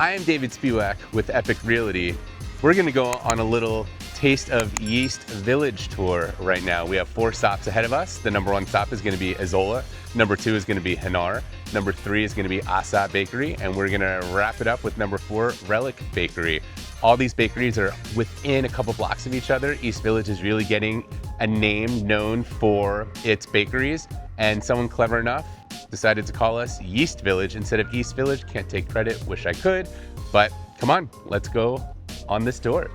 I am David Spiewak with Epic Realty. We're gonna go on a little Taste of yEast Village tour right now. We have 4 stops ahead of us. The number 1 stop is gonna be Isola. Number 2 is gonna be Hinar. Number 3 is gonna be Bakery. And we're gonna wrap it up with number 4, Relic Bakery. All these bakeries are within a couple blocks of each other. East Village is really getting a name known for its bakeries. And someone clever enough decided to call us yEast Village instead of East Village. Can't take credit, wish I could, but come on, let's go on this tour.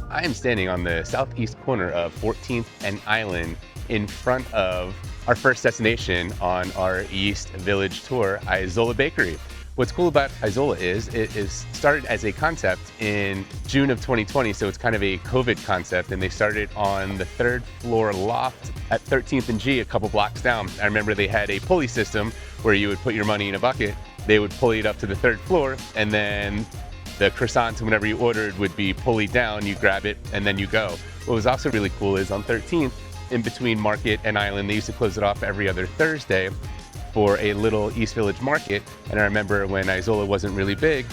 I am standing on the southeast corner of 14th and Island in front of our first destination on our yEast Village tour, Isola Bakery. What's cool about Isola is it is started as a concept in June of 2020, so it's kind of a COVID concept, and they started on the 3rd floor loft at 13th and G, a couple blocks down. I remember they had a pulley system where you would put your money in a bucket, they would pulley it up to the 3rd floor, and then the croissants, whenever you ordered, would be pulleyed down, you grab it, and then you go. What was also really cool is on 13th, in between Market and Island, they used to close it off every other Thursday for a little East Village market. And I remember when Isola wasn't really big,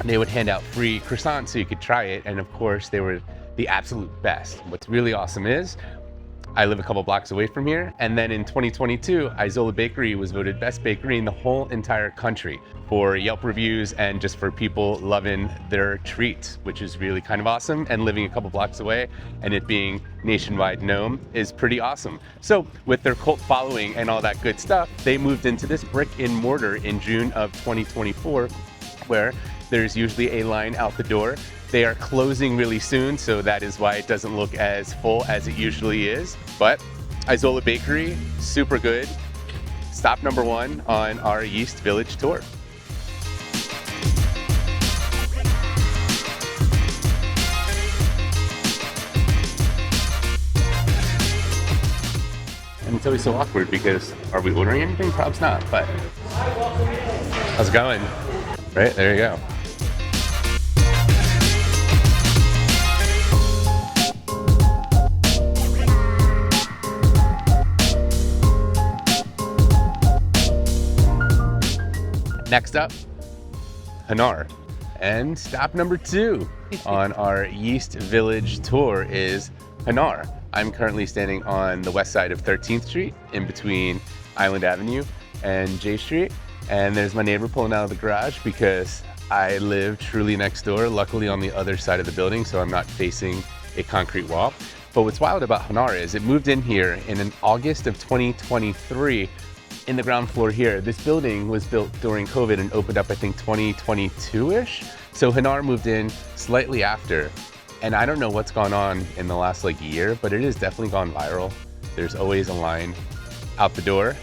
they would hand out free croissants so you could try it. And of course, they were the absolute best. What's really awesome is, I live a couple blocks away from here. And then in 2022, Isola Bakery was voted best bakery in the whole entire country for Yelp reviews and just for people loving their treats, which is really kind of awesome. And living a couple blocks away and it being nationwide known is pretty awesome. So with their cult following and all that good stuff, they moved into this brick and mortar in June of 2024, where there's usually a line out the door. They are closing really soon, so that is why it doesn't look as full as it usually is. But Isola Bakery, super good. Stop number 1 on our yEast Village tour. And it's always so awkward because are we ordering anything? Probably not, but how's it going? Right, there you go. Next up, Hinar. And stop number 2 on our yEast Village tour is Hinar. I'm currently standing on the west side of 13th Street in between Island Avenue and J Street. And there's my neighbor pulling out of the garage because I live truly next door, luckily on the other side of the building, so I'm not facing a concrete wall. But what's wild about Hinar is it moved in here in August of 2023 in the ground floor here. This building was built during COVID and opened up, I think, 2022-ish. So Hinar moved in slightly after. And I don't know what's gone on in the last year, but it has definitely gone viral. There's always a line out the door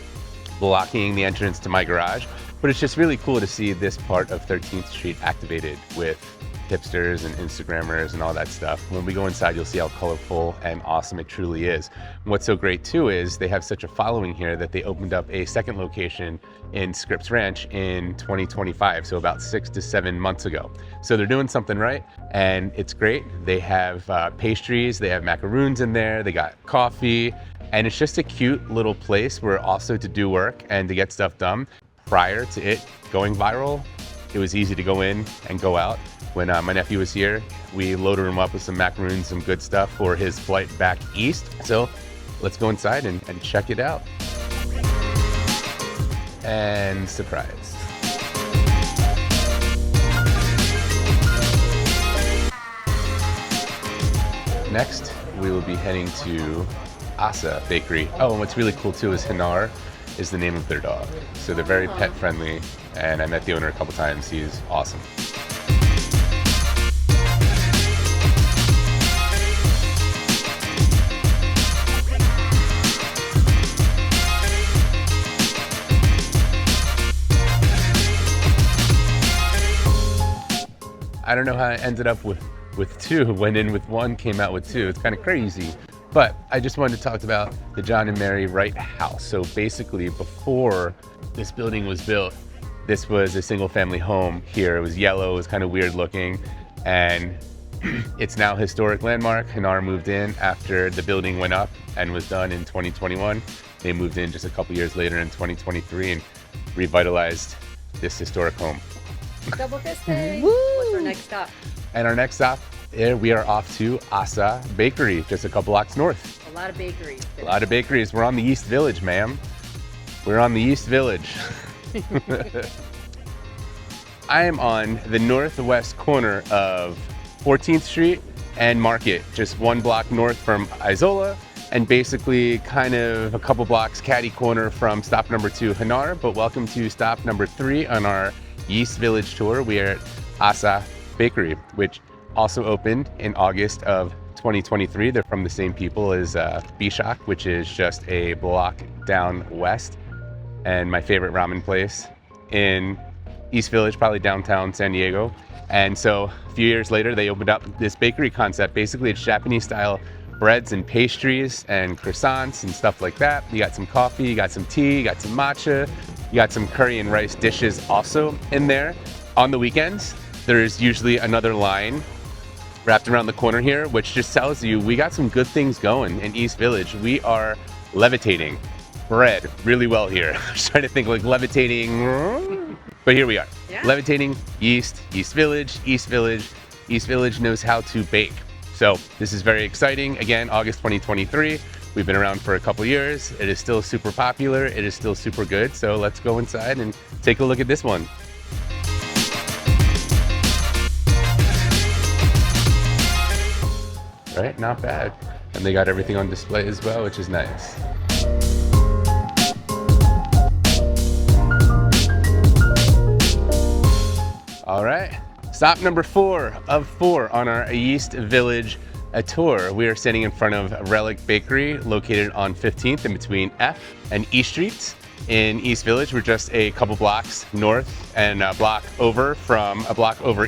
blocking the entrance to my garage. But it's just really cool to see this part of 13th Street activated with hipsters and Instagrammers and all that stuff. When we go inside, you'll see how colorful and awesome it truly is. And what's so great too is they have such a following here that they opened up a second location in Scripps Ranch in 2025, so about 6 to 7 months ago. So they're doing something right, and it's great. They have pastries, they have macaroons in there, they got coffee, and it's just a cute little place where also to do work and to get stuff done. Prior to it going viral, it was easy to go in and go out. When my nephew was here, we loaded him up with some macaroons, some good stuff for his flight back east. So let's go inside and check it out. And surprise. Next, we will be heading to Bakery. Oh, and what's really cool too is Hinar is the name of their dog. So they're very pet friendly, and I met the owner a couple times. He's awesome. I don't know how I ended up with 2, went in with 1, came out with 2. It's kind of crazy. But I just wanted to talk about the John and Mary Wright house. So basically, before this building was built, this was a single family home here. It was yellow, it was kind of weird looking, and it's now a historic landmark. Hinar moved in after the building went up and was done in 2021. They moved in just a couple years later in 2023 and revitalized this historic home. Double fisting. What's our next stop? And our next stop, we are off to Asa Bakery, just a couple blocks north. A lot of bakeries. A lot of bakeries. We're on the East Village, ma'am. We're on the East Village. I am on the northwest corner of 14th Street and Market, just one block north from Isola, and basically kind of a couple blocks catty corner from stop number 2, Hinar. But welcome to stop number 3 on our East Village tour. We are at Asa Bakery, which also opened in August of 2023. They're from the same people as Spiewak, which is just a block down west, and my favorite ramen place in East Village, probably downtown San Diego. And so a few years later, they opened up this bakery concept. Basically, it's Japanese style breads and pastries and croissants and stuff like that. You got some coffee, you got some tea, you got some matcha, you got some curry and rice dishes also in there. On the weekends, there's usually another line wrapped around the corner here, which just tells you we got some good things going in East Village. We are levitating bread really well here. I was trying to think like levitating, but here we are. Yeah. Levitating East Village. East Village knows how to bake. So this is very exciting. Again, August 2023. We've been around for a couple years. It is still super popular. It is still super good. So let's go inside and take a look at this one. Right, not bad. And they got everything on display as well, which is nice. All right, stop number 4 of 4 on our East Village tour. We are standing in front of Relic Bakery, located on 15th in between F and E Streets in East Village. We're just a couple blocks north and a block over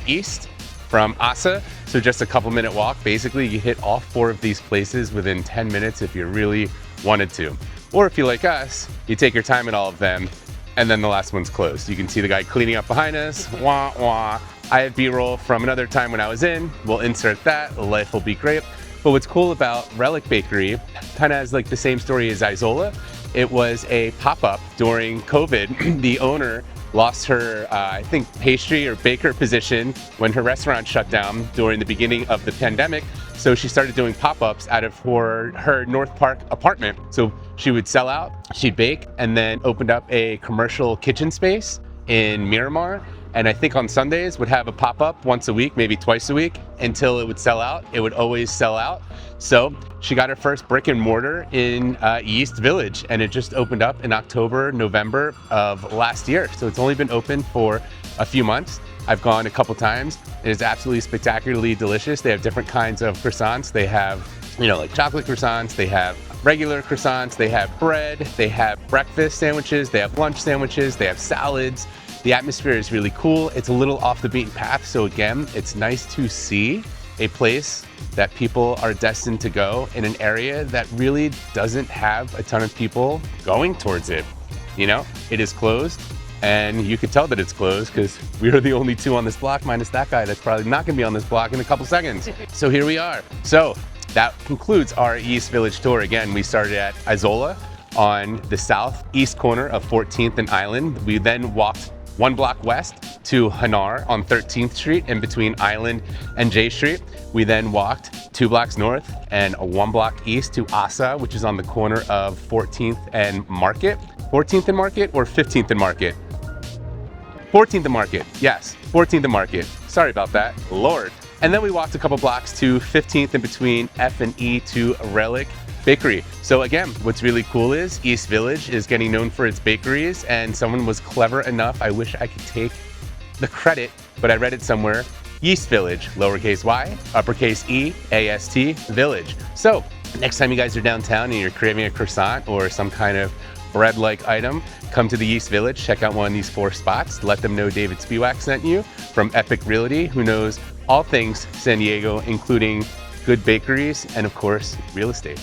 east from Asa. So just a couple minute walk. Basically, you hit all 4 of these places within 10 minutes if you really wanted to. Or if you like us, you take your time at all of them, and then the last one's closed. You can see the guy cleaning up behind us. Wah, wah. I have B-roll from another time when I was in. We'll insert that. Life will be great. But what's cool about Relic Bakery, kind of has like the same story as Isola. It was a pop-up during COVID. The owner lost her, I think, pastry or baker position when her restaurant shut down during the beginning of the pandemic. So she started doing pop-ups out of her North Park apartment. So she would sell out, she'd bake, and then opened up a commercial kitchen space in Miramar. And I think on Sundays would have a pop-up once a week, maybe twice a week, until it would sell out. It would always sell out. So she got her first brick and mortar in East Village, and it just opened up in October, November of last year. So it's only been open for a few months. I've gone a couple times. It is absolutely spectacularly delicious. They have different kinds of croissants. They have, like chocolate croissants. They have regular croissants. They have bread. They have breakfast sandwiches. They have lunch sandwiches. They have salads. The atmosphere is really cool. It's a little off the beaten path. So again, it's nice to see a place that people are destined to go in an area that really doesn't have a ton of people going towards it. It is closed, and you could tell that it's closed because we are the only 2 on this block, minus that guy that's probably not gonna be on this block in a couple seconds. So here we are. So that concludes our East Village tour. Again, we started at Isola on the southeast corner of 14th and Island. We then walked 1 block west to Hinar on 13th Street in between Island and J Street. We then walked 2 blocks north and 1 block east to Asa, which is on the corner of 14th and Market. 14th and Market or 15th and Market? 14th and Market, yes, 14th and Market. Sorry about that, Lord. And then we walked a couple blocks to 15th in between F and E to Relic Bakery. So again, what's really cool is East Village is getting known for its bakeries, and someone was clever enough, I wish I could take the credit, but I read it somewhere, Yeast Village, lowercase y, uppercase E, A-S-T, Village. So next time you guys are downtown and you're craving a croissant or some kind of bread-like item, come to the East Village, check out one of these 4 spots, let them know David Spiewak sent you from Epic Realty, who knows all things San Diego, including good bakeries and of course, real estate.